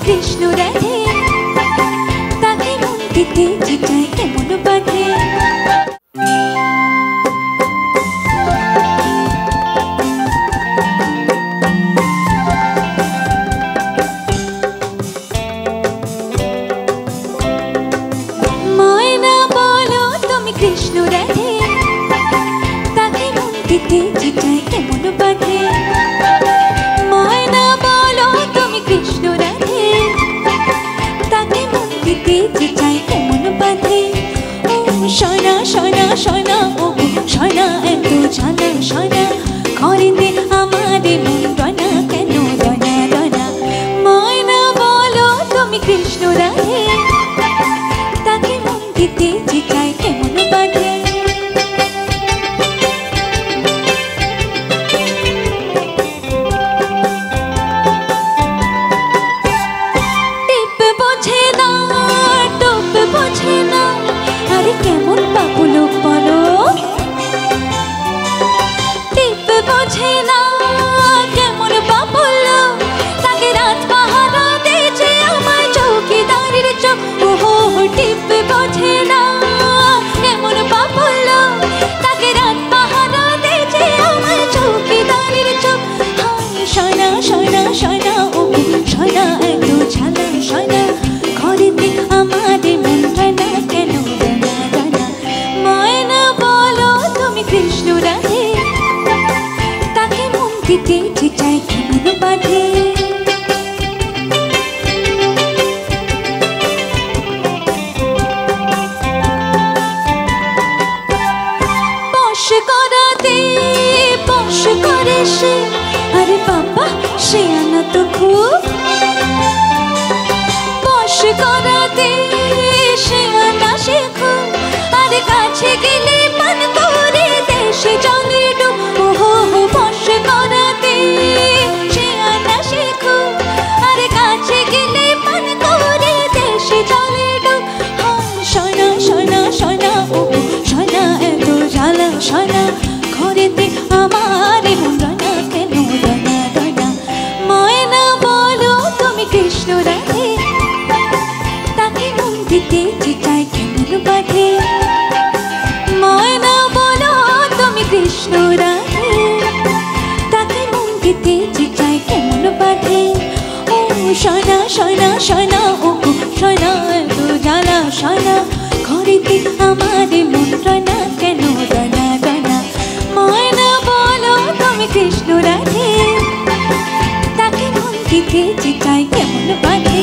কৃষ্ণ রাধে, তাকে মন দিতে চিটায় কেমন বাধে। ময়না বলো তুমি কৃষ্ণ রাধে, তাকে মন দিতে চিটায় কেমন বাধে। ময়না বলো তুমি কৃষ্ণ রাধে, তাকে মন দিতে চিটায় কেমন বাধে। সোনা সোনা সোনা ও সোনা এত জানা সোনা, করিতে আমারে মন রনা কেন রনা রনা। ময়না বলো তুমি কৃষ্ণ রাধে, তাকে মন দিতে চিটায় কেমন বাধে। টিপ বোঝে না টোপ বোঝে না, আরে কেমন বাবু লোক বলো। টিপ বোঝে না কেমন বাবু লোক, তাকে রাত পাহারা দিয়েছে আমার চৌকিদারের চোখ। ওহো টিপ বোঝে না কেমন বাবু লোক, তাকে রাত পাহারা দিয়েছে আমার চৌকিদারের চোখ। সোনা সোনা সোনা ও সোনা এত ঝালা সোনা, ঘরেতে আমারে মন রানা কেন রানা রানা। ময়না বলো তুমি কৃষ্ণ রাধে, তাকে মন দিতে চিটায় কেমন বাধে। বশ করাতে বশ করে সে, আরে বাবা সে আনা তো খুব। বশ করাতে সে আনা সে খুব, আরে কাছে গেলে পান করে দেশে জলে ডুব। ওহো বশ করাতে সে আনা সে খুব, আরে কাছে গেলে পান করে দেশে জলে ডুব। সোনা সোনা সোনা ও সোনা এত জ্বালা সোনা, ঘরেতে আমার মন রানা কেন রানা রানা। ময়না বলো তুমি কৃষ্ণ রাধে, তাকে মন দিতে চিটায় কেমন বাধে। ময়না বলো তুমি কৃষ্ণ রাধে, তাকে মন দিতে চিটায় কেমন বাধে। ও সোনা সোনা সোনা ও সোনা এত জ্বালা সোনা, ঘরেতে আমারে মন রানা কেন রানা রানা। ময়না বলো তুমি কৃষ্ণ রাধে, তাকে মন দিতে চিটায় কেমন বাধে।